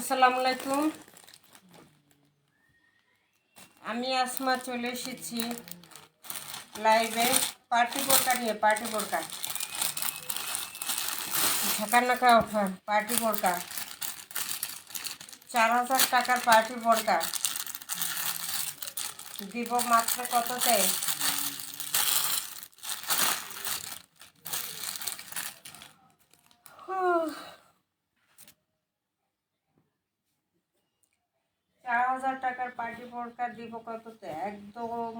আসসালামু আলাইকুম। আমি আসমা চলে এসেছি লাইভে পার্টি বোরকা নিয়ে। পার্টি বোরকা ঝাঁকানাকা ওঠা পার্টি বোরকা 4000 টাকার পার্টি বোরকা দিব মাত্র কততে? হুহ, 4000 টাকার পার্টি বোরকা দিব কততে? একদম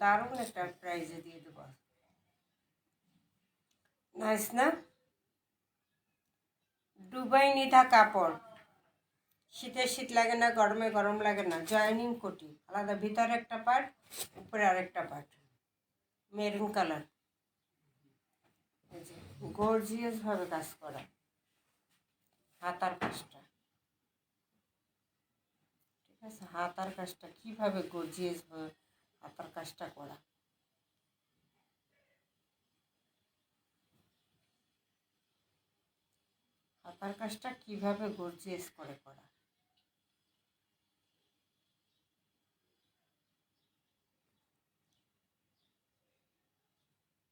দারুণ একটা প্রাইজে দিয়ে দেবো। নাইস না? দুবাই নিধা কাপড়, শীতে শীত লাগে না, গরমে গরম লাগে না। জয়েনিং কোটি আলাদা, ভিতরে একটা পার্ট, উপরে আরেকটা পার্ট, মেরুন কালার। গর্জিয়াস ভাবে কাজ করা, হাতার কাজটা ঠিক আছে। হাতার কাজটা কিভাবে গর্জিয়াস ভাবে হাতার কাজটা করা, হাতার কাজটা কিভাবে গর্জিয়াস করে করা।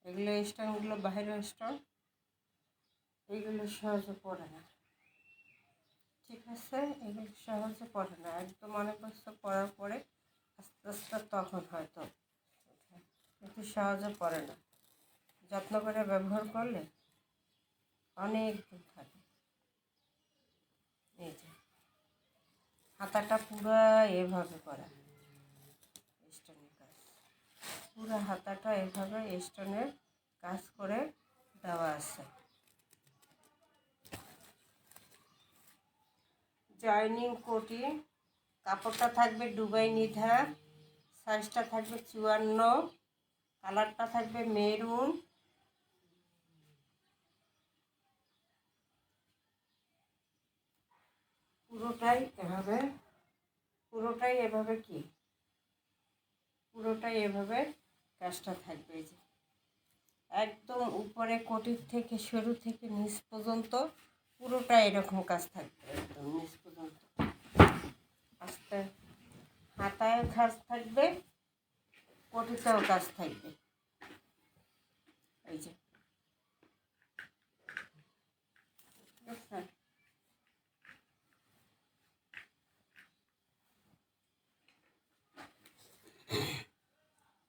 এগুলো স্টোনগুলো বাইরের স্টোন, এগুলো সহজে পড়ে না, ঠিক আছে। এগুলো সহজে পড়ে না, একদম অনেক বছর পড়ার পরে আস্তে আস্তে তখন হয়তো, কিন্তু সহজে পড়ে না। যত্ন করে ব্যবহার করলে অনেক দিন থাকে। এই যে হাতাটা পুরো এভাবে করা, স্টোনের কাজ, পুরো হাতাটা এভাবে স্টোনের কাজ করে দেওয়া আছে। জয়নিং কোটি, কাপড়টা থাকবে দুবাই নিধা, সাইজটা থাকবে 54, কালারটা থাকবে মেরুন। পুরোটাই এভাবে, পুরোটাই এভাবে কি, পুরোটাই এভাবে কাজটা থাকবে। এই যে একদম উপরে কোটির থেকে শুরু থেকে নিচ পর্যন্ত পুরোটা এরকম কাজ থাকবে, একদম নিচ পর্যন্ত। আস্তে হাতায় কাজ থাকবে, কোটিতেও কাজ থাকবে। এই যে দেখছেন,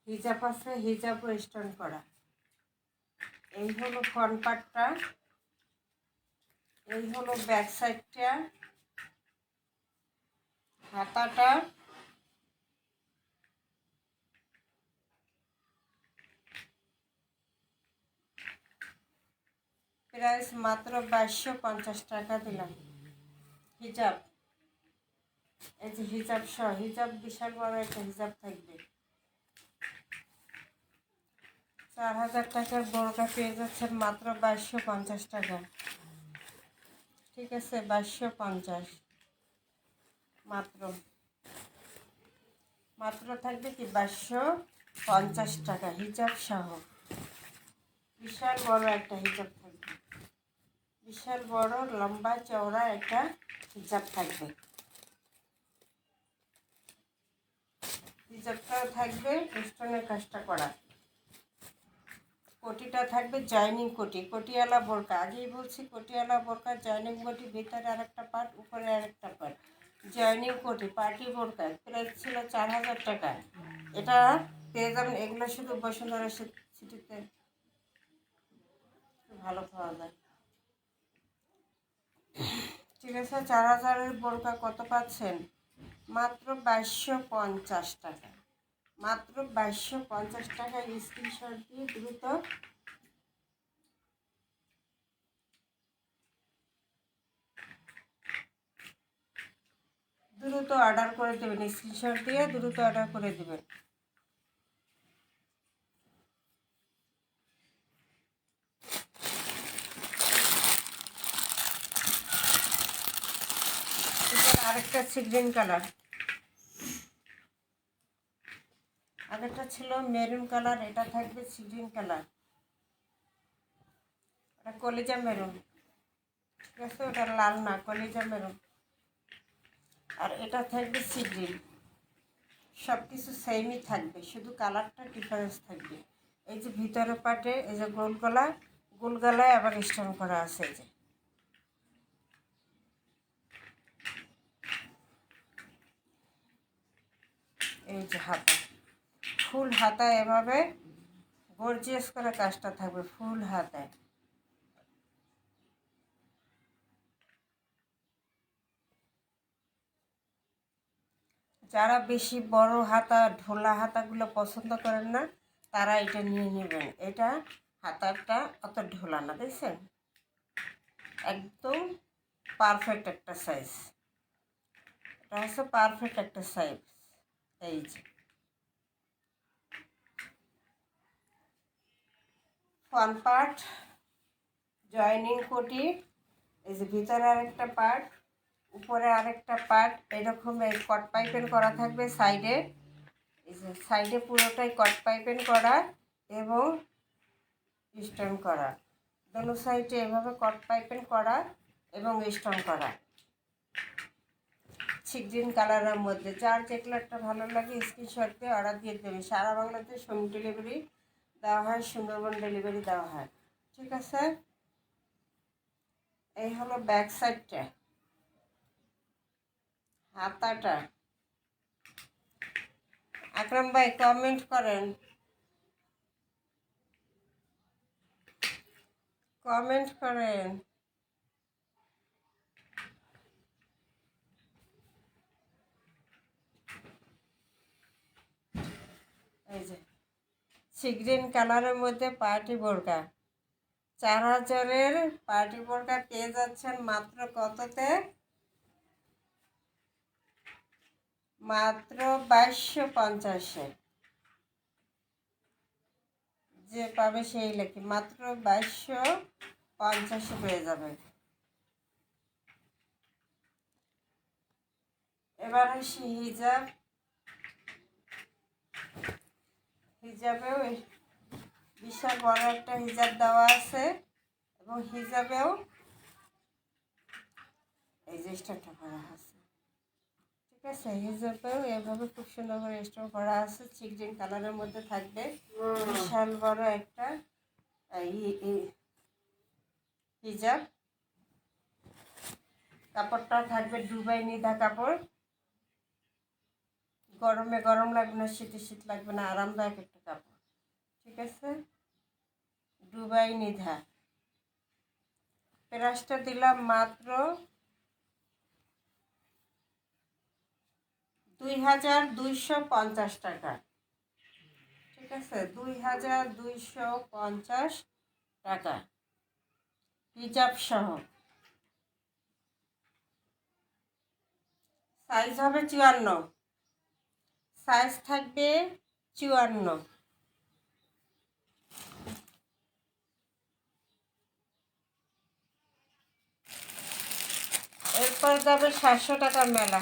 হিজাব আছে, হিজাবও স্টোন করা। এই হলো ফ্রন্ট পার্টটা, এই হলো ব্যাক সাইডটা, হাতাটা। প্রাইস মাত্র 2250 টাকা দিলাম। হিজাব, এই যে হিজাব সহ, হিজাব বিশাল বড় একটা হিজাব থাকবে। 4000 টাকার বোরকা পেয়ে যাচ্ছেন মাত্র 2250 টাকা, ঠিক আছে। 2250 মাত্র, মাত্র থাকবে কি 2250 টাকা হিজাব সহ। বিশাল বড় একটা হিজাব থাকবে, বিশাল বড় লম্বা চওড়া একটা হিজাব থাকবে। হিজাবটাও থাকবে স্টোনের কাজটা করা। কোটিটা থাকবে জয়নিং কোটি, কোটিওয়ালা বোরকা। আগেই বলছি কোটিওয়ালা বোরকা, জয়নিং কোটি, ভিতরে আরেকটা পার্ট, উপরে আরেকটা পার্ট। জয়নিং কোটি পার্টি বোরকা প্রাইস ছিল 4000 টাকা। এটা পেয়ে যাবেন, এগুলো শুধু বসুন্ধরা সিটিতে ভালো পাওয়া যায়, ঠিক আছে। 4000-এর বোরকা কত পাচ্ছেন? মাত্র 2250 টাকা, মাত্র 2250 টাকায়। স্ক্রিনশট দিয়ে দ্রুত দ্রুত অর্ডার করে দেবেন, স্ক্রিনশট দিয়ে দ্রুত অর্ডার করে দেবেন। আরেকটা আছে গ্রিন কালার, আগেরটা ছিল মেরুন কালার, এটা থাকবে গ্রিন কালার, এটা কলিজা মেরুন, ঠিক আছে, ওটা লাল না, কলিজা মেরুন। আর এটা থাকবে সি গ্রিন। সব কিছু সেমই থাকবে, শুধু কালারটা ডিফারেন্স থাকবে। এই যে ভিতরের পাটে এই যে গোল গলায় আবার স্টোন করা আছে। এই যে হাতা, ফুল হাতা, এভাবে গর্জিয়াস করে কাজটা থাকবে ফুল হাতায়। যারা বেশি বড় হাতা ঢোলা হাতাগুলো পছন্দ করেন না, তারা এটা নিয়ে নেবেন। এটা হাতাটা অত ঢোলা না, দেখছেন, একদম পারফেক্ট একটা সাইজ। এটা হচ্ছে পারফেক্ট একটা সাইজ। এই যে ফ্রন্ট পার্ট, জয়েনিং কোটি, এই যে ভিতরে আরেকটা পার্ট, উপরে আরেকটা পার্ট, এরকম এই কট পাইপেন করা থাকবে সাইডে। এই যে সাইডে পুরোটাই কট পাইপেন করা এবং স্টোন করা, দোনো সাইডে এভাবে কট পাইপেন করা এবং স্টোন করা। গ্রিন কালারের মধ্যে যার যে কালারটা ভালো লাগে স্ক্রিনশট দিয়ে অর্ডার দিয়ে দেবে। সারা বাংলাদেশ হোম ডেলিভারি দেওয়া হয়, সুন্দরবন ডেলিভারি দেওয়া হয়। ঠিক আছে, এই হলো ব্যাক সাইডটা, হাতাটা। আকরাম ভাই কমেন্ট করেন, কমেন্ট করেন। এই যে গ্রিন কালারের মধ্যে পার্টি বোরকা, 4000-এর পার্টি বোরকা পেয়ে যাচ্ছেন মাত্র কততে? মাত্র 2250-এ। যে পাবে সেই লেখি, মাত্র 2250-এ পেয়ে যাবে। এবার আসি হিজাব। হিজাবেও বিশাল বড় একটা হিজাব দেওয়া আছে এবং হিজাবেও এই যে স্টোনটা করা আছে। ঠিক আছে, হিজাবেও এভাবে খুব সুন্দর করে স্টোন করা আছে, গ্রিন কালারের মধ্যে থাকবে। বিশাল বড় একটা হিজাব। কাপড়টা থাকবে দুবাই নিদা কাপড়, গরমে গরম লাগবে না, শীতে শীত লাগবে না, আরামদায়ক একটা কাপড়। ঠিক আছে, দুবাই নিধা। প্রাইসটা দিলাম মাত্র 2250 টাকা। ঠিক আছে, 2250 টাকা হিজাব সহ। সাইজ হবে 54, সাইজ থাকবে 54। এরপর যাবে 700 টাকার মেলা।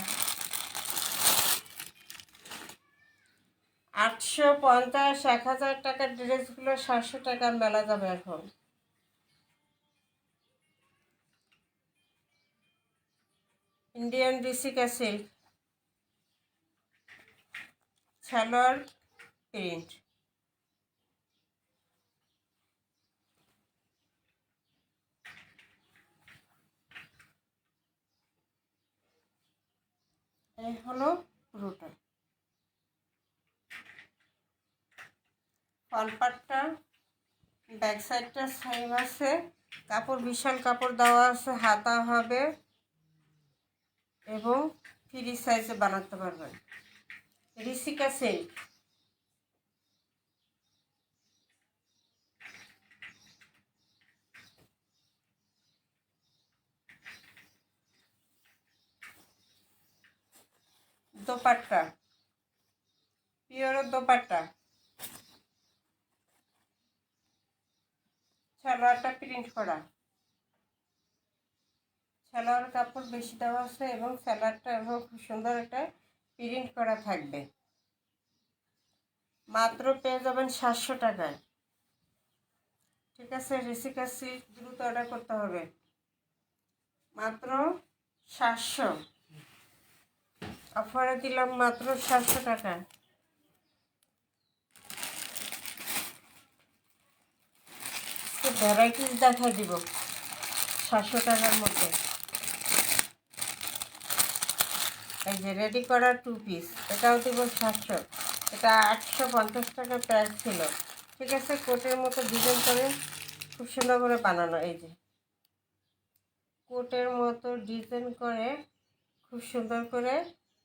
850, 1000 টাকার ড্রেসগুলো 700 টাকার মেলা যাবে এখন। ইন্ডিয়ান রিসিকা সিল্ক, সালোয়ার প্রিন্ট। এই হলো পুরোটা। ফ্রন্ট পার্টটা, ব্যাক সাইডটা সেম আছে, কাপড় বিশাল কাপড় দেওয়া আছে, হাতা হবে এবং ফ্রি সাইজে বানাতে পারবেন। রিসিকা সিল্ক। দোপাট্টা, পিওর দোপাট্টা, সালোয়ারটা প্রিন্ট করা, সালোয়ার কাপড় বেশি দেওয়া আছে এবং সালোয়ারটা এবং খুব সুন্দর একটা প্রিন্ট করা থাকবে। মাত্র পেয়ে যাবেন 700 টাকায়। ঠিক আছে, রিসিকা সিল্ক দ্রুত অর্ডার করতে হবে। মাত্র 700, অফারে দিলাম মাত্র 700 টাকা। ভ্যারাইটিস দেখা দিব 700 টাকার মধ্যে। এই যে রেডি করা 2 পিস, এটাও দিব 700। এটা 850 টাকা প্রাইস ছিল। ঠিক আছে, কোটের মতো ডিজাইন করে খুব সুন্দর করে বানানো। এই যে কোটের মতো ডিজাইন করে খুব সুন্দর করে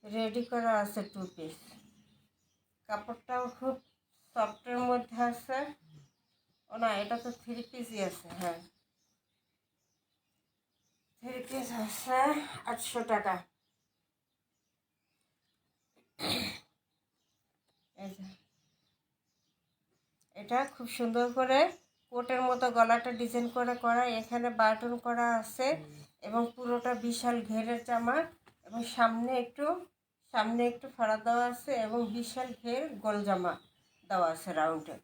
রেডি করা আছে 2 পিস। কাপড়টাও খুব সফটের মধ্যে আছে। ও না, এটা তো 3 পিসই আছে। হ্যাঁ, 3 পিস আছে 800 টাকা। এই যে এটা খুব সুন্দর করে কোটের মতো গলাটা ডিজাইন করে করা, এখানে বাটন করা আছে এবং পুরোটা বিশাল ঘেরের জামা এবং সামনে একটু ফাড়া দেওয়া আছে এবং বিশাল ঘের গোল জামা দেওয়া আছে রাউন্ডে।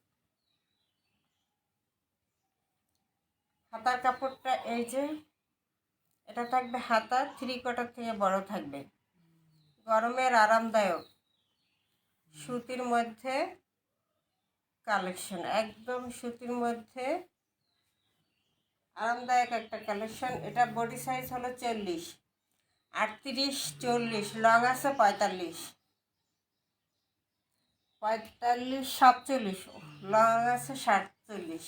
হাতার কাপড়টা এই যে এটা থাকবে, হাতা 3/4 থেকে বড় থাকবে, গরমের আরামদায়ক সুতির মধ্যে কালেকশন, একদম সুতির মধ্যে আরামদায়ক একটা কালেকশন। এটা বডি সাইজ হলো 40, 38, 40, লং আছে 45, 47, লং আছে 47।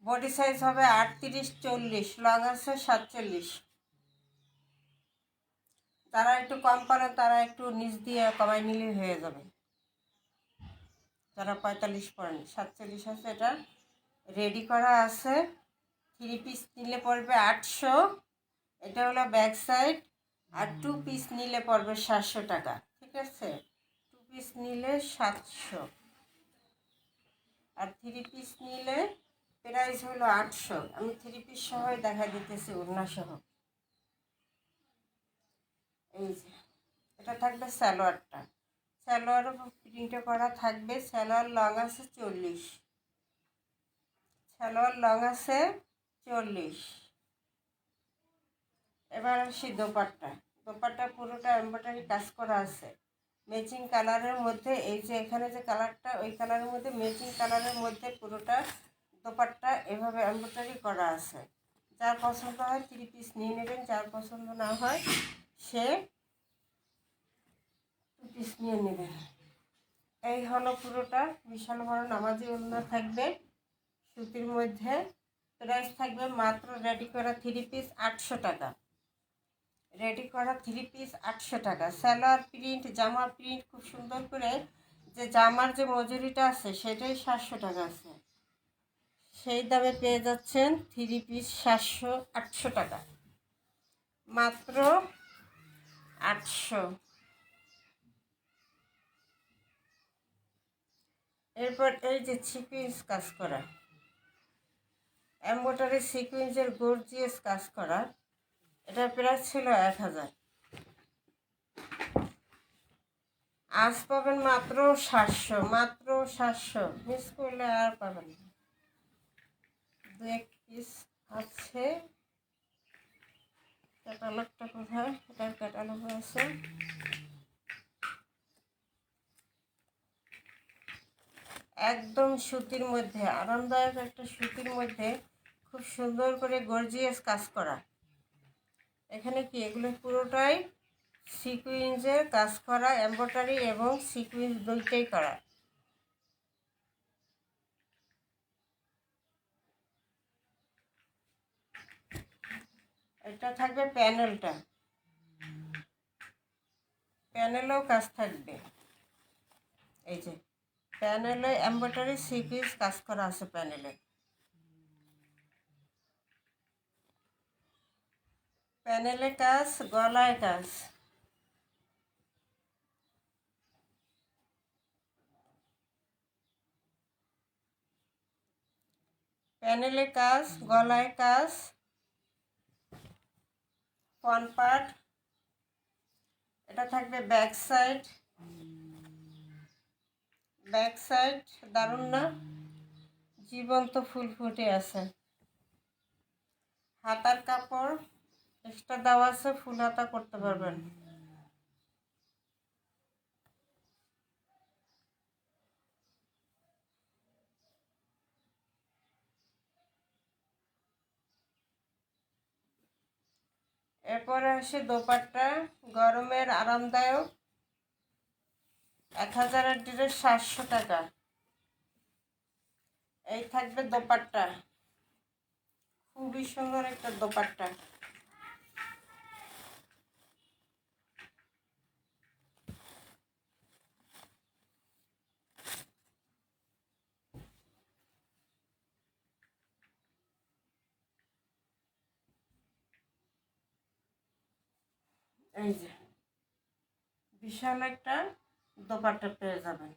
বডি সাইজ হবে 38, 40, লং আছে 47। তারা একটু কম পারে তারা একটু নিচ দিয়ে কমাই নিলে হয়ে যাবে। যারা 45 পড়েন, 47 আছে। এটা রেডি করা আছে। 3 পিস নিলে পড়বে 800, এটা হলো ব্যাক সাইড। আর 2 পিস নিলে পড়বে 700 টাকা। ঠিক আছে, 2 পিস নিলে 700 আর 3 পিস নিলে প্রাইস হলো 800। আমি 3 পিস সহ দেখা দিতেছি, ওড়না সহ। এই যে এটা থাকবে সালোয়ারটা, সালোয়ার প্রিন্টে করা থাকবে। সালোয়ার লং আছে 40, সালোয়ার লং আছে 40। এবার আসি দোপাট্টা। দোপাট্টা পুরোটা এমব্রয়ডারি কাজ করা আছে ম্যাচিং কালারের মধ্যে। এই যে এখানে যে কালারটা, ওই কালারের মধ্যে ম্যাচিং কালারের মধ্যে পুরোটা দোপাট্টা এভাবে এমব্রয়ডারি করা আছে। যার পছন্দ হয় 3 পিস নিয়ে নেবেন, যার পছন্দ না হয় সে 2 পিস নিয়ে নেবেন। এই হলো পুরোটা বিশাল বড় নামাজি ওড়না থাকবে সুতির মধ্যে। প্রাইস থাকবে মাত্র রেডি করা 3 পিস 800 টাকা। রেডি করা 3 পিস 800 টাকা। সালোয়ার প্রিন্ট, জামা প্রিন্ট খুব সুন্দর করে, যে জামার যে মজুরিটা আছে সেটাই 700 টাকা আছে। সেই দামে পেয়ে যাচ্ছেন 3 পিস 800 টাকা, মাত্র 800। এরপর এই যে সিকুয়েন্স কাজ করা, এমব্রয়ডারি সিকুয়েন্সের গর্জিয়াস কাজ করা, এটার প্রাইস ছিল 1000। আজ পাবেন মাত্র 700, মাত্র 700। মিস করলে আর পাবেন না। 2-1 পিস আছে। ক্যাটালগটা কোথায়? এটার ক্যাটালগ আছে। একদম সুতির মধ্যে আরামদায়ক একটা সুতির মধ্যে খুব সুন্দর করে গর্জিয়াস কাজ করা। এখানে কি এগুলো পুরোটাই সিকুয়েন্সের কাজ করা, এমব্রয়ডারি এবং সিকুয়েন্স দুইটাই করা। এটা থাকবে প্যানেলটা, প্যানেলেও কাজ থাকবে। এই যে প্যানেলে এমব্রয়ডারি সিকুয়েন্স কাজ করা আছে, প্যানেলে কাজ, গলায় কাজ, প্যানেলে কাজ, গলায় কাজ, ফ্রন্ট পার্ট। এটা থাকবে ব্যাক সাইড, ব্যাক সাইড দারুণ না? জীবন্ত ফুল ফুটে আছে। হাতার কাপড় এক্সট্রা দেওয়া আছে, ফুল হাতা করতে পারবেন। এরপরে আসে দোপাট্টা, গরমের আরামদায়ক, 1000-এর ড্রেস 700 টাকা। এই থাকবে দোপাট্টা, খুবই সুন্দর একটা দোপাট্টা। এই যে বিশাল একটা দোপাট্টা পেয়ে যাবেন।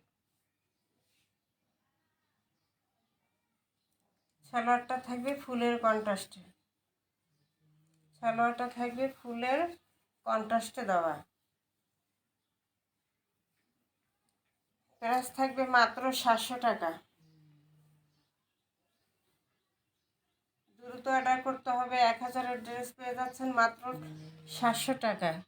সালোয়ারটা থাকবে ফুলের কন্ট্রাস্টে, সালোয়ারটা থাকবে ফুলের কন্ট্রাস্টে দেওয়া। প্রাইস থাকবে মাত্র 700 টাকা। দ্রুত অর্ডার করতে হবে, 1000-এর ড্রেস পেয়ে যাচ্ছেন মাত্র 700 টাকায়।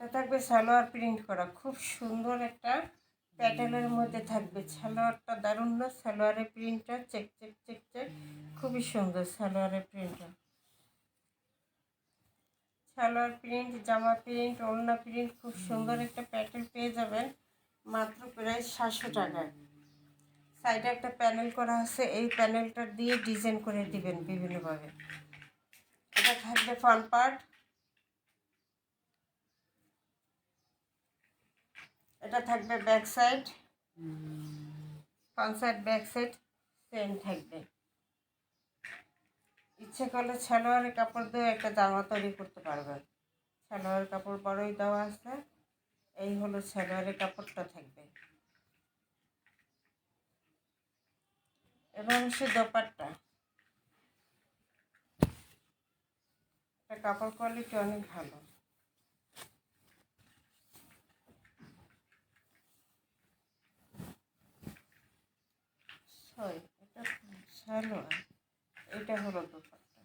এটা থাকবে সালোয়ার প্রিন্ট করা, খুব সুন্দর একটা প্যাটার্নের মধ্যে থাকবে। সালোয়ারটা দারুণ না, সালোয়ারের প্রিন্টটা চেক চেক চেক চেক, খুবই সুন্দর সালোয়ারের প্রিন্টটা। সালোয়ার প্রিন্ট, জামা প্রিন্ট, ওড়না প্রিন্ট, খুব সুন্দর একটা প্যাটার্ন পেয়ে যাবেন মাত্র প্রায় 700 টাকায়। সাইডে একটা প্যানেল করা আছে, এই প্যানেলটা দিয়ে ডিজাইন করে দিবেন বিভিন্নভাবে। এটা থাকবে ফ্রন্ট পার্ট, এটা থাকবে back side, front side back side same থাকবে। ইচ্ছে করলে সালোয়ারের কাপড় দিয়ে একটা জামা তৈরি করতে পারবেন। সালোয়ারের কাপড় বড়ই দেওয়া আছে, এই হলো সালোয়ারের কাপড়টা থাকবে। এবার হচ্ছে দোপাট্টা, এটা কাপড় কোয়ালিটি অনেক ভালো। সরি, এটা সালোয়ার, এটা হলো দোপাট্টা।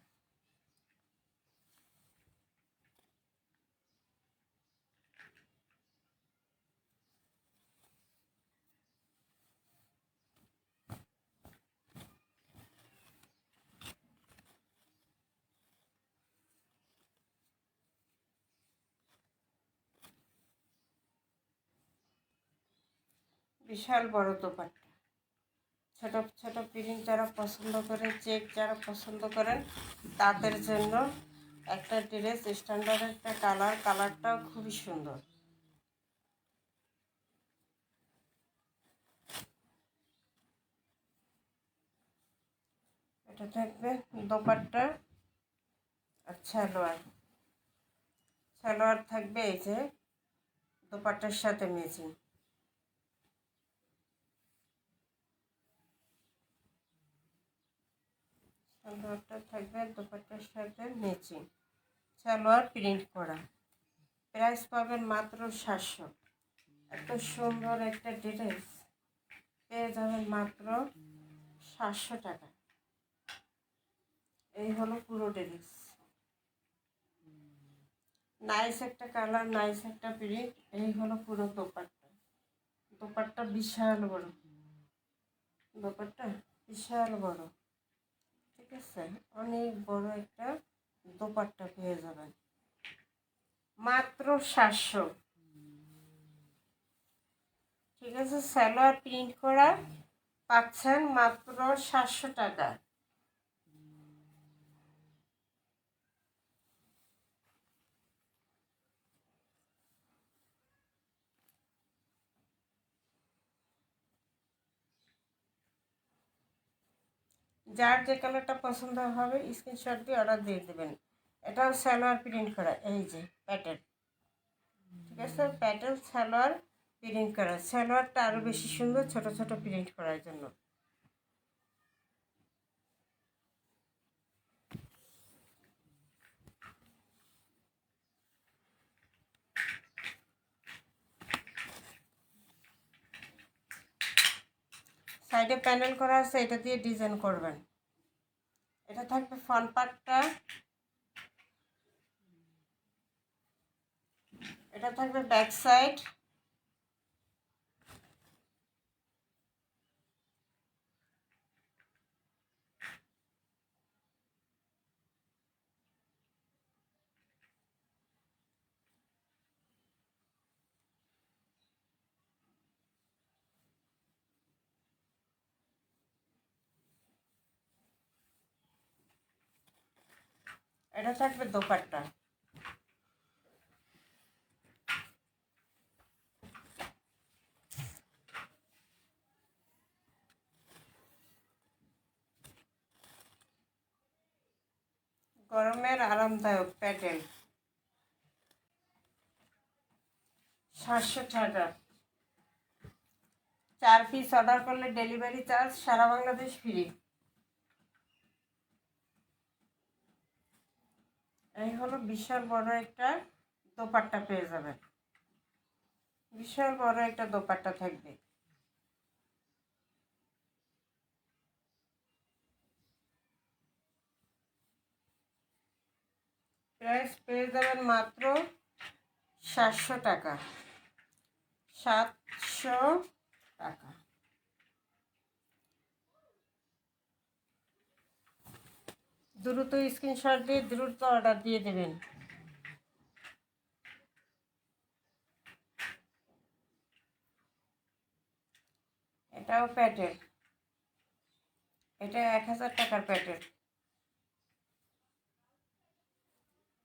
বিশাল বড় দোপাট্টা, ছোট ছোট প্রিন্ট যারা পছন্দ করেন, চেক যারা পছন্দ করেন, তাদের জন্য একটা ড্রেস, স্ট্যান্ডার্ড একটা কালারটাও খুবই সুন্দর। এটা থাকবে দোপাট্টা আর সালোয়ার, সালোয়ার থাকবে এই যে দোপাট্টার সাথে ম্যাচিং। সালোয়ারটা থাকবে দোপাট্টার সাথে ম্যাচিং, সালোয়ার প্রিন্ট করা। প্রাইস পাবেন মাত্র 700। এত সুন্দর একটা ড্রেস পেয়ে যাবেন মাত্র 700 টাকা। এই হলো পুরো ড্রেস, নাইস একটা কালার, নাইস একটা প্রিন্ট। এই হলো পুরো দোপাট্টা, দোপাট্টা বিশাল বড়, দোপাট্টা বিশাল বড়, ঠিক আছে, অনেক বড় একটা দোপাট্টা পেয়ে যাবেন মাত্র 700। ঠিক আছে, সালোয়ার প্রিন্ট করা পাচ্ছেন মাত্র 700 টাকা। যার যে কালারটা পছন্দ হবে স্ক্রিনশট দিয়ে অর্ডার দিয়ে দেবেন। এটাও সালোয়ার প্রিন্ট করা, এই যে প্যাটার্ন, ঠিক আছে, প্যাটার্ন সালোয়ার প্রিন্ট করা, সালোয়ারটা আরও বেশি সুন্দর ছোট ছোট প্রিন্ট করার জন্য। সাইডে প্যানেল করা আছে, এটা দিয়ে ডিজাইন করবেন। এটা থাকবে ফ্রন্ট পার্টটা, এটা থাকবে ব্যাক সাইড, এটা থাকবে দোপাট্টা। গরমের আরামদায়ক প্যাটেল, 700 টাকা। 4 পিস অর্ডার করলে ডেলিভারি চার্জ সারা বাংলাদেশ ফ্রি। এই হলো বিশাল বড় একটা দোপাট্টা পেয়ে যাবেন, বিশাল বড় একটা দোপাট্টা থাকবে। প্রাইস পেয়ে যাবেন মাত্র 700 টাকা, 700 টাকা। দ্রুত স্ক্রিনশট দিয়ে দ্রুত অর্ডার দিয়ে দেবেন। এটাও প্যাটেল, এটা 1000 টাকার প্যাটেল।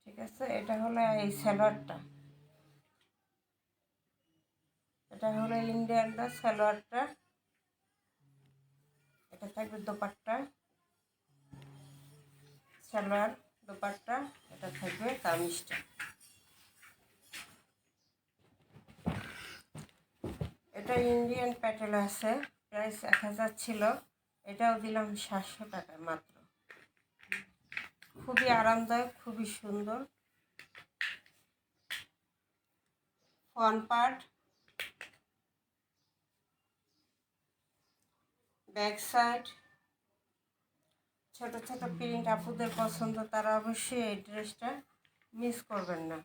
ঠিক আছে, এটা হলো এই সালোয়ারটা, এটা হলো ইন্ডিয়ানটা সালোয়ারটা, এটা থাকবে দোপাট্টা, সালোয়ার দোপাট্টা, এটা থাকবে কামিজটা। এটা ইন্ডিয়ান প্যাটেল আছে, প্রাইস 1000 ছিল, এটাও দিলাম 700 টাকায় মাত্র। খুবই আরামদায়ক, খুবই সুন্দর। ফ্রন্ট পার্ট, ব্যাক সাইড, ছোট ছোট প্রিন্ট আপুদের পছন্দ, তারা অবশ্যই এই ড্রেসটা মিস করবেন না।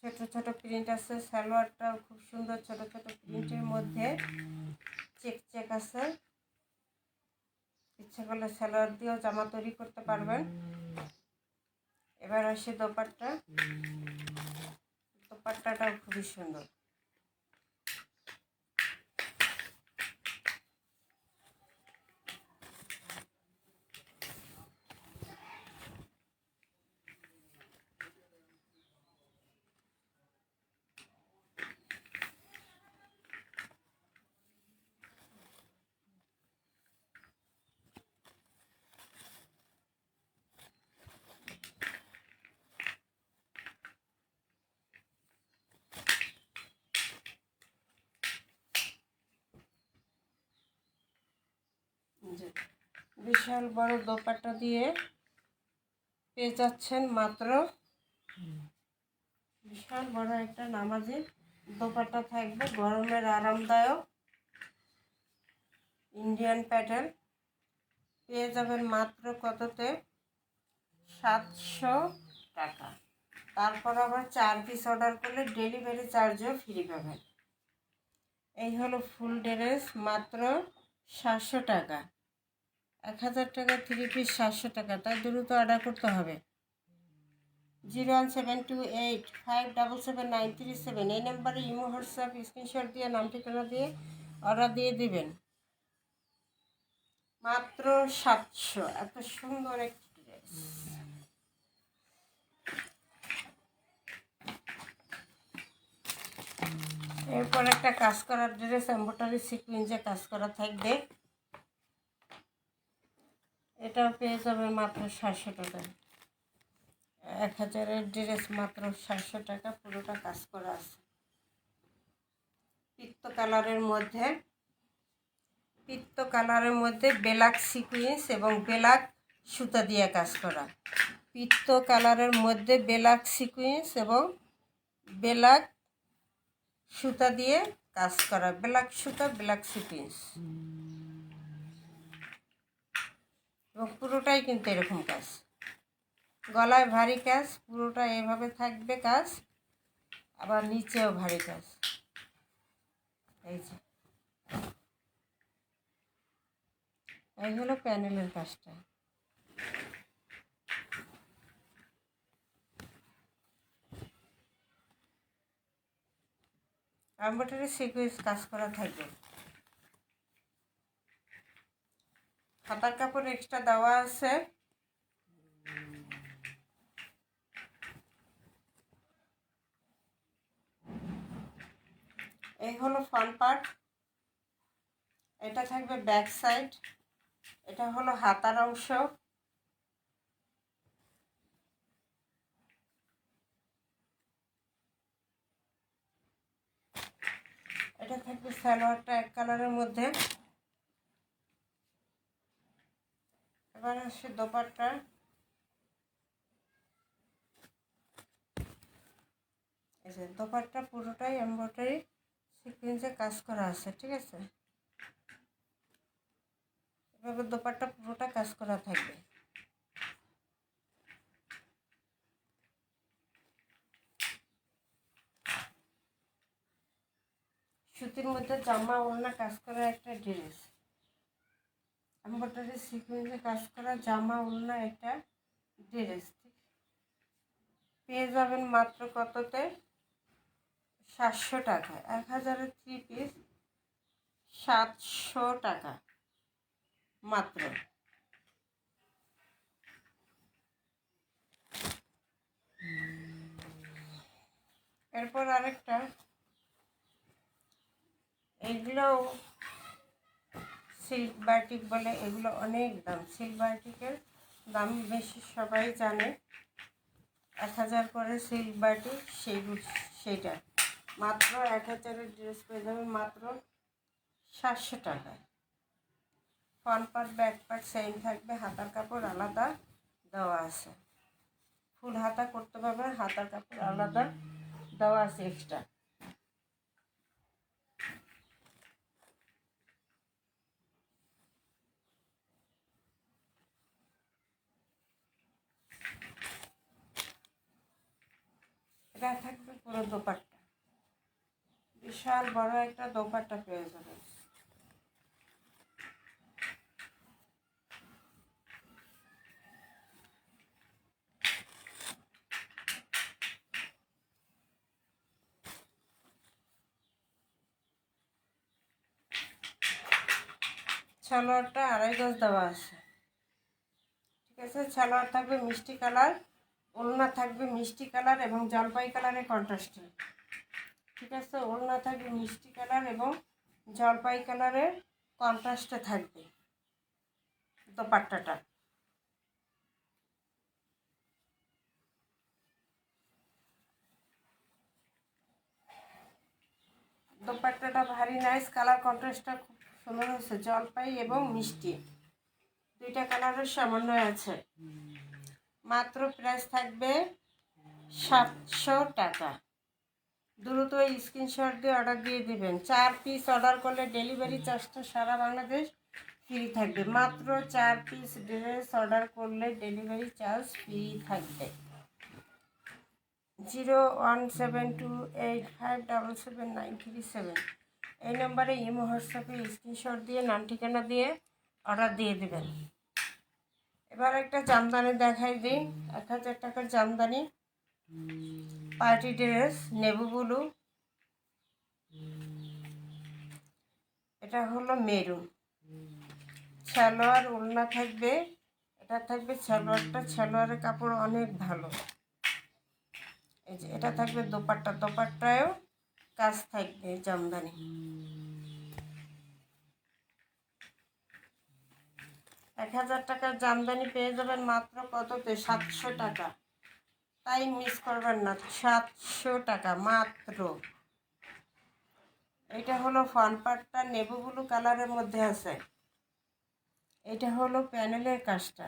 ছোট ছোট প্রিন্ট আছে, সালোয়ারটাও খুব সুন্দর, ছোট ছোট প্রিন্টের মধ্যে চেক চেক আছে। ইচ্ছা করলে সালোয়ার দিয়েও জামা তৈরি করতে পারবেন। এবার আসি দোপাট্টা, দোপাট্টাটাও খুবই সুন্দর। বিশাল বড় দোপাট্টা দিয়ে পেয়ে যাচ্ছেন মাত্র, বিশাল বড় একটা নামাজি দোপাট্টা থাকবে, গরমের আরামদায়ক ইন্ডিয়ান প্যাটার্ন। পেয়ে যাবেন মাত্র কততে? 700 টাকা। তারপর আবার 4 পিস অর্ডার করলে ডেলিভারি চার্জও ফ্রি পাবেন। এই হলো ফুল ড্রেস, মাত্র 700 টাকা। 1000 টাকা 3 পিস 700 টাকা, তাই দ্রুত অর্ডার করতে হবে। 01728577937 এই নাম্বারে ইমো হোয়াটসঅ্যাপ স্ক্রিনশট দিয়ে নাম ঠিকানা দিয়ে অর্ডার দিয়ে দিবেন। মাত্র 700, এত সুন্দর একটি ড্রেস। এরপর একটা কাজ করা ড্রেস, এমব্রয়ডারি সিকুয়েন্সে কাজ করা থাকবে, এটাও পেয়ে যাবেন মাত্র 700 টাকা। 1000-এর ড্রেস মাত্র 700 টাকা, পুরোটা কাজ করা আছে। পিত্ত কালারের মধ্যে ব্ল্যাক সিকুয়েন্স এবং ব্ল্যাক সুতা দিয়ে কাজ করা। পিত্ত কালারের মধ্যে ব্ল্যাক সিকুয়েন্স এবং ব্ল্যাক সুতা দিয়ে কাজ করা, ব্ল্যাক সুতা, ব্ল্যাক সিকুয়েন্স, এবং পুরোটাই কিন্তু এরকম কাজ, গলায় ভারী কাজ, পুরোটা এভাবে থাকবে কাজ, আবার নিচেও ভারী কাজ। এই যে এই হলো প্যানেলের কাজটা। এমব্রয়ডারি সিকুয়েন্স কাজ করা থাকবে। হাতার কাপড় এক্সট্রা দেওয়া আছে। এই হলো ফ্রন্ট পার্ট, এটা থাকবে ব্যাক সাইড, এটা হলো হাতার অংশ, এটা থাকবে সালোয়ারটা এক কালারের মধ্যে। এবার আসে দোপাট্টা, এই যে দোপাট্টা পুরোটাই এমব্রয়ডারি সিকুয়েন্সে কাজ করা আছে, ঠিক আছে। এভাবে দোপাট্টা পুরোটা কাজ করা থাকবে। সুতির মধ্যে জামা ওড়না কাজ করা একটা ড্রেস, এমব্রয়ডারি সিকুয়েন্সে কাজ করা জামা ওড়না একটা ড্রেস পেয়ে যাবেন মাত্র কততে? 700 টাকা। 1000-এর 3 পিস 700 টাকা মাত্র। এরপর আরেকটা, এগুলো সিল্ক বাটিক বলে, এগুলো অনেক দাম। সিল্ক বাটিকের দাম বেশি, সবাই জানে। 1000 করে সিল্ক বাটিক, সেইটা মাত্র 1000-এর ড্রেস পেয়ে যাবেন মাত্র 700 টাকায়। Front part back part same থাকবে, হাতার কাপড় আলাদা দেওয়া আছে। ফুল হাতা করতে পারবেন, হাতার কাপড় আলাদা দেওয়া আছে এক্সট্রা। এটা থাকবে পুরো দোপাট্টা, বিশাল বড় একটা দোপাট্টা পেয়ে যাবেন। সালোয়ারটা 2.5 গজ দেওয়া আছে, ঠিক আছে। সালোয়ার থাকবে মিষ্টি কালার, ওড়না থাকবে মিষ্টি কালার এবং জলপাই কালারের কন্ট্রাস্টে, ঠিক আছে। ওড়না থাকবে মিষ্টি কালার এবং জলপাই কালারের কন্ট্রাস্টে থাকবে দোপাট্টাটা। দোপাট্টাটা ভারী নাইস, কালার কন্ট্রাস্টটা খুব সুন্দর হয়েছে, জলপাই এবং মিষ্টি দুইটা কালারের সমন্বয় আছে। মাত্র প্রাইস থাকবে 700 টাকা। দ্রুত স্ক্রিনশট দিয়ে অর্ডার দিয়ে দেবেন। 4 পিস অর্ডার করলে ডেলিভারি চার্জটা সারা বাংলাদেশ ফ্রি থাকবে। মাত্র 4 পিস ড্রেস অর্ডার করলে ডেলিভারি চার্জ ফ্রি থাকবে। 01728577937 এই নম্বরে ইমো হোয়াটসঅ্যাপে স্ক্রিনশট দিয়ে নাম ঠিকানা দিয়ে অর্ডার দিয়ে দেবেন। এবার একটা জামদানি দেখাই দিই। 1000 টাকার Jamdani party dress, navy blue, এটা হলো মেরুন। সালোয়ার ওড়না থাকবে, এটা থাকবে সালোয়ারটা, সালোয়ারের কাপড় অনেক ভালো। এই যে এটা থাকবে দোপাট্টা, দোপাট্টায়ও কাজ থাকবে জামদানি। এক 1000 টাকার জামদানি পেয়ে যাবেন মাত্র কততে? 700 টাকা। তাই মিস করবেন না, 700 টাকা মাত্র। এটা হলো ফ্রন্ট পার্টটা নেভি ব্লু কালারের মধ্যে আছে, এটা হলো প্যানেলের কাজটা।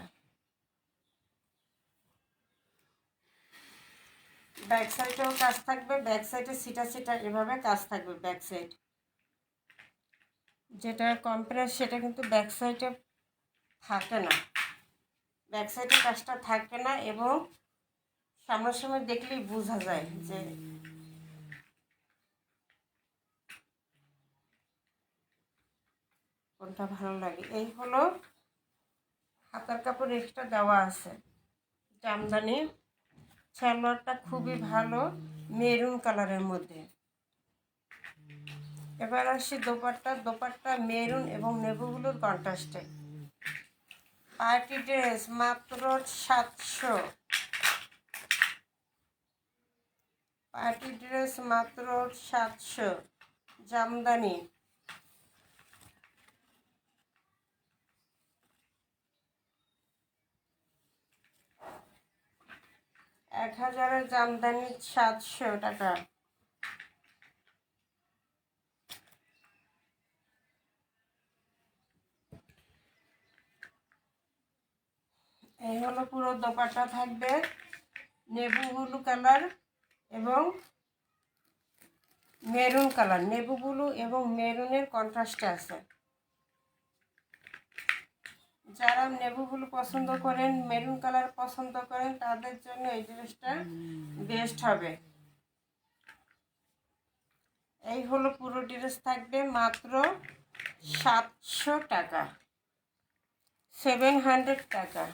ব্যাক সাইডেও কাজ থাকবে, ব্যাক সাইডে সিটা সিটা এভাবে কাজ থাকবে ব্যাক সাইড। যেটা কম্প্রেস সেটা কিন্তু ব্যাক সাইডে থাকে না, ব্যাক সাইডে কাজটা থাকে না, এবং সামনাসামনি দেখলেই বোঝা যায় যে কোনটা ভালো লাগে। এই হলো হাতার কাপড় এক্সট্রা দেওয়া আছে। জামদানি সালোয়ারটা খুবই ভালো, মেরুন কালারের মধ্যে। এবার আসি দোপাট্টা। দোপাট্টা মেরুন এবং নেভি-ব্লুর কন্ট্রাস্টে। পার্টি ড্রেস মাত্র 700। পার্টি ড্রেস মাত্র 700। জামদানি এক হাজারের জামদানি 700 টাকা। এই হলো পুরো দোপাট্টা, থাকবে নেভি ব্লু কালার এবং মেরুন কালার। নেভি ব্লু এবং মেরুনের কন্ট্রাস্টে আছে। যারা নেভি ব্লু পছন্দ করেন, মেরুন কালার পছন্দ করেন, তাদের জন্য এই ড্রেসটা বেস্ট হবে। এই হলো পুরো ড্রেস, থাকবে মাত্র 700 টাকা, 700 টাকা।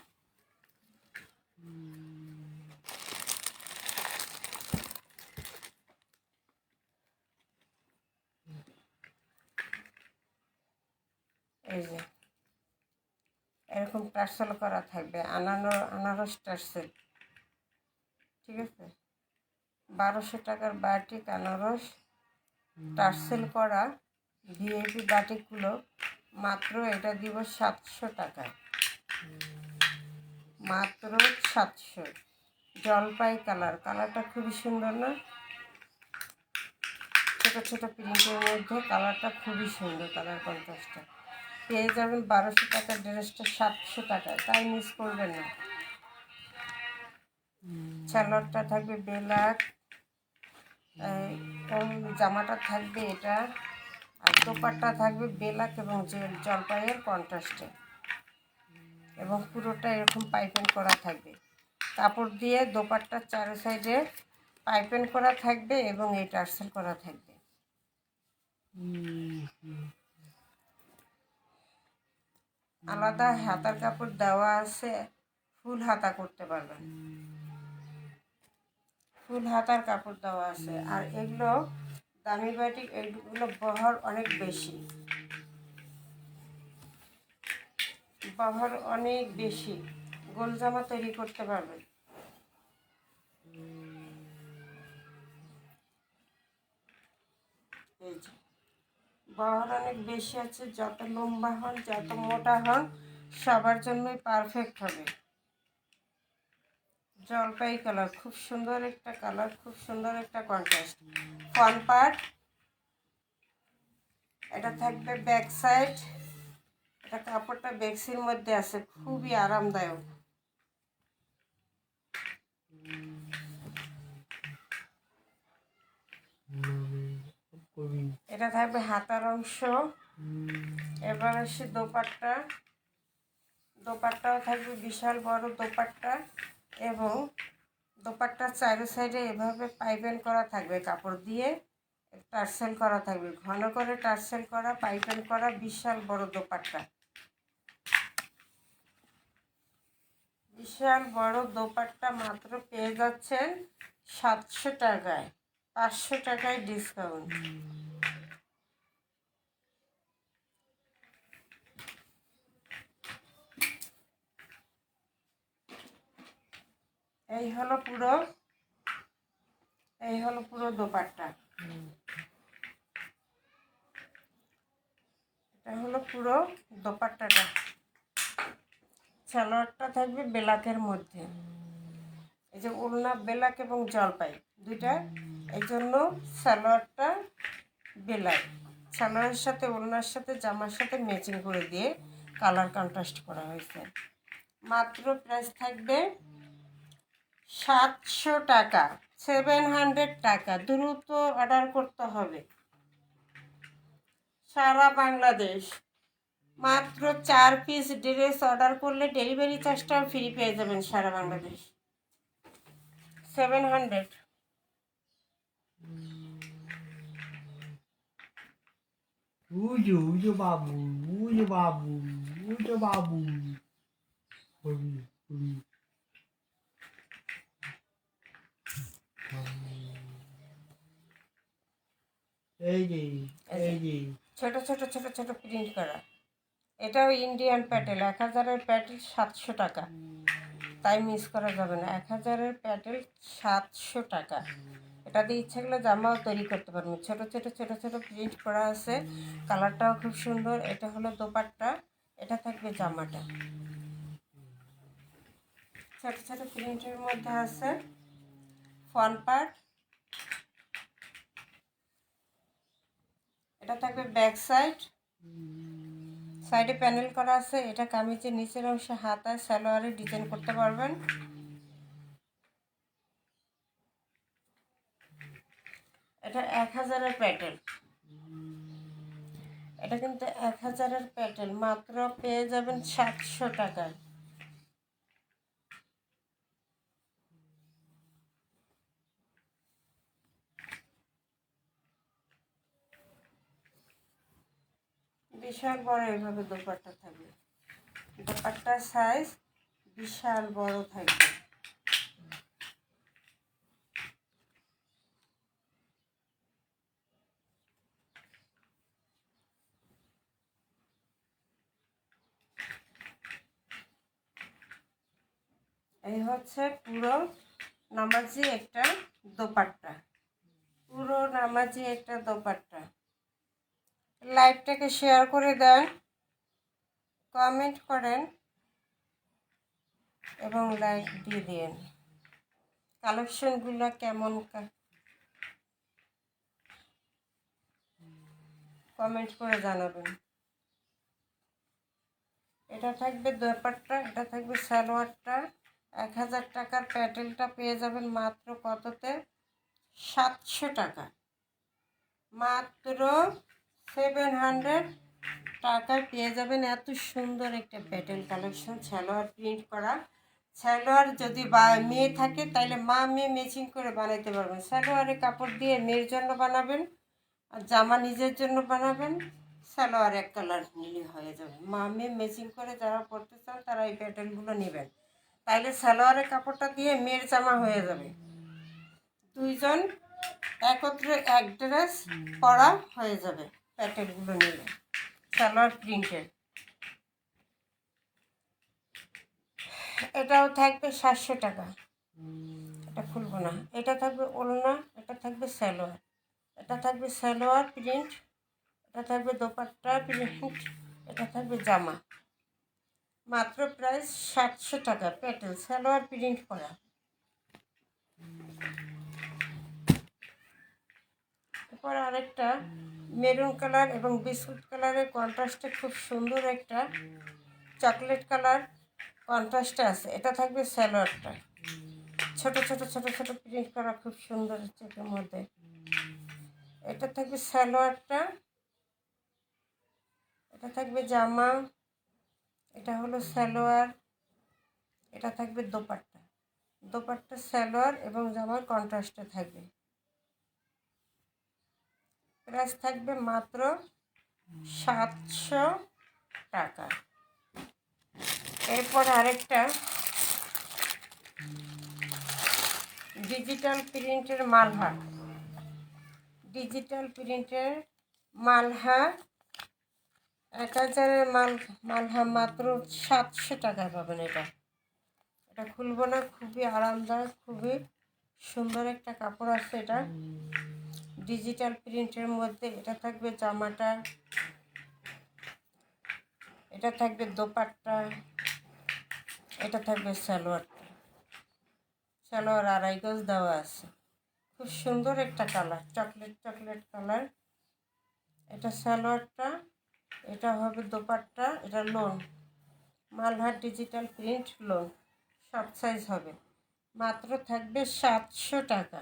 এই যে এরকম টার্সেল করা থাকবে, আনারস টার্সেল, ঠিক আছে। 1200 টাকার বাটিক আনারস টার্সেল করা ভিআইপি বাটিকগুলো মাত্র এটা দিব 700 টাকায়, মাত্র 700। জলপাই কালার, কালারটা খুবই সুন্দর না? ছোট ছোট প্রিন্টের মধ্যে কালারটা খুবই সুন্দর, কালার কন্ট্রাস্টটা। পেয়ে যাবেন 1200 টাকার ড্রেসটা 700 টাকায়, তাই মিস করবেন না। সালোয়ারটা থাকবে ব্ল্যাক, জামাটা থাকবে এটা, আর দোপাট্টা থাকবে ব্ল্যাক এবং জলপাইয়ের কন্ট্রাস্টে, এবং পুরোটা এরকম পাইপিং করা থাকবে। কাপড় দিয়ে দোপাট্টার চারো সাইডে পাইপিং করা থাকবে এবং এই টার্সেল করা থাকবে। আলাদা হাতার কাপড় দেওয়া আছে, ফুল হাতা করতে পারবেন, ফুল হাতার কাপড় দেওয়া আছে। আর এগুলো দামি বাটিক, এগুলো বহর অনেক বেশি, বহর অনেক বেশি, গোল জামা তৈরি করতে পারবেন। এই যে বহর অনেক বেশি আছে, যত লম্বা হন যত মোটা হন সবার জন্যই পারফেক্ট হবে। জলপাই কালার, খুব সুন্দর একটা কালার, খুব সুন্দর একটা কন্ট্রাস্ট। ফ্রন্ট পার্ট এটা থাকবে ব্যাক সাইড, এটা কাপড়টা বেক্সির মধ্যে আছে, খুবই আরামদায়ক। এটা থাকবে হাতার অংশ। এবার আসি দোপাট্টা। দোপাট্টাও থাকবে বিশাল বড় দোপাট্টা, এবং দোপাট্টার চারো সাইডে এভাবে পাইপিং করা থাকবে, কাপড় দিয়ে টার্সেল করা থাকবে, ঘন করে টার্সেল করা, পাইপিং করা, বিশাল বড় দোপাট্টা। বিশাল বড় দোপাট্টা মাত্র পেয়ে যাচ্ছেন 700 টাকায়, 500 টাকায় ডিসকাউন্ট। এই হলো পুরো দোপাট্টা। এটা হলো পুরো দোপাট্টাটা। সালোয়ারটা থাকবে ব্ল্যাকের মধ্যে, এই যে ওড়না ব্ল্যাক এবং জলপাই দুইটা, এই জন্য সালোয়ারটা ব্ল্যাক। সালোয়ারের সাথে ওড়নার সাথে জামার সাথে ম্যাচিং করে দিয়ে কালার কন্ট্রাস্ট করা হয়েছে। মাত্র প্রাইস থাকবে 700 টাকা, 700 টাকা। দ্রুত অর্ডার করতে হবে। সারা বাংলাদেশ। মাত্র 4 পিস ড্রেস অর্ডার করলে ডেলিভারি চার্জটাও ফ্রি পেয়ে যাবেন সারা Bangladesh. 700। Ujo babu, ujo babu, ujo babu. এই যে ছোট ছোট ছোট ছোট প্রিন্ট করা, এটাও ইন্ডিয়ান প্যাটেল। 1000-এর প্যাটেল 700 টাকা, তাই মিস করা যাবে না। 1000-এর প্যাটেল 700 টাকা। এটা দিয়ে ইচ্ছা করলে জামাও তৈরি করতে পারবেন। ছোট ছোট ছোট ছোট প্রিন্ট করা আছে, কালারটাও খুব সুন্দর। এটা হলো দোপাট্টা, এটা থাকবে জামাটা। ছোট ছোট প্রিন্টের মধ্যে আছে ফ্রন্ট পার্ট, এটা থাকবে ব্যাক সাইড, সাইডে প্যানেল করা আছে। এটা কামিজের নিচের অংশে হাতায় সালোয়ারে ডিজাইন করতে পারবেন। এটা 1000-এর প্যাটেল, এটা কিন্তু 1000-এর প্যাটেল, মাত্র পেয়ে যাবেন 700 টাকায়। বিশাল বড় এইভাবে দোপাট্টা থাকবে, দোপাট্টার সাইজ বিশাল বড় থাকবে। এই হচ্ছে পুরো নামাজি একটা দোপাট্টা, পুরো নামাজি একটা দোপাট্টা। লাইভটাকে শেয়ার করে দেন, কমেন্ট করেন এবং লাইক দিয়ে দিন। কালেকশনগুলো কেমন কমেন্ট করে জানাবেন। এটা থাকবে দোপাট্টা, এটা থাকবে সালোয়ারটা। 1000 টাকার প্যাটেলটা পেয়ে যাবেন মাত্র কততে? 700 টাকা। মাত্র 700 টাকায় পেয়ে যাবেন এত সুন্দর একটা প্যাটেল কালেকশন। সালোয়ার প্রিন্ট করা, সালোয়ার যদি মেয়ে থাকে তাহলে মা মেয়ে ম্যাচিং করে বানাইতে পারবেন। সালোয়ারে কাপড় দিয়ে মেয়ের জন্য বানাবেন, আর জামা নিজের জন্য বানাবেন। সালোয়ার এক কালার নিলে হয়ে যাবে। মা মেয়ে ম্যাচিং করে যারা পরতে চান তারা এই প্যাটার্নগুলো নেবেন, তাইলে সালোয়ারের কাপড়টা দিয়ে মেয়ের জামা হয়ে যাবে। দুইজন একত্রে এক ড্রেস পরা হয়ে যাবে প্যাটার্নগুলো নিলে। সালোয়ার প্রিন্টের এটাও থাকবে 700 টাকা। এটা খুলবো না। এটা থাকবে ওড়না, এটা থাকবে সালোয়ার, এটা থাকবে সালোয়ার প্রিন্ট, এটা থাকবে দোপাট্টা প্রিন্ট, এটা থাকবে জামা। মাত্র প্রাইস 700 টাকা, প্যাটেল সালোয়ার প্রিন্ট করা। এরপর আরেকটা মেরুন কালার এবং বিস্কুট কালারের কন্ট্রাস্টে খুব সুন্দর একটা চকলেট কালার কন্ট্রাস্টে আছে। এটা থাকবে সালোয়ারটা, ছোট ছোট ছোট ছোট প্রিন্ট করা, খুব সুন্দর চেকের মধ্যে। এটা থাকবে সালোয়ারটা, এটা থাকবে জামা। এটা হলো সালোয়ার, এটা থাকবে দোপাট্টা। দোপাট্টা সালোয়ার এবং জামার কন্ট্রাস্টে থাকবে। প্রাইস থাকবে মাত্র 700 টাকা। এরপর আরেকটা ডিজিটাল প্রিন্টের মালহা, ডিজিটাল প্রিন্টের মালহা 1000-এর মালহা মাত্র 700 টাকায় পাবেন। এটা খুলবো না, খুবই আরামদায়ক, খুবই সুন্দর একটা কাপড় আছে এটা ডিজিটাল প্রিন্টের মধ্যে। এটা থাকবে জামাটা, এটা থাকবে দোপাট্টা, এটা থাকবে সালোয়ারটা। সালোয়ার 2.5 গজ দেওয়া আছে, খুব সুন্দর একটা কালার, চকলেট চকলেট কালার। এটা সালোয়ারটা, এটা হবে দোপাট্টা। এটা loan, Malhar digital print loan, সব সাইজ হবে। মাত্র থাকবে 700 টাকা।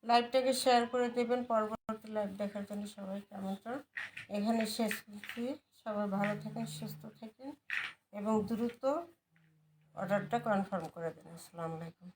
লাইভটাকে শেয়ার করে দেবেন। পরবর্তী লাইভ দেখার জন্য সবাইকে আমন্ত্রণ। এখানে শেষ করছি। সবাই ভালো থাকেন, সুস্থ থাকেন এবং দ্রুত অর্ডারটা কনফার্ম করে দেন। আসসালামু আলাইকুম।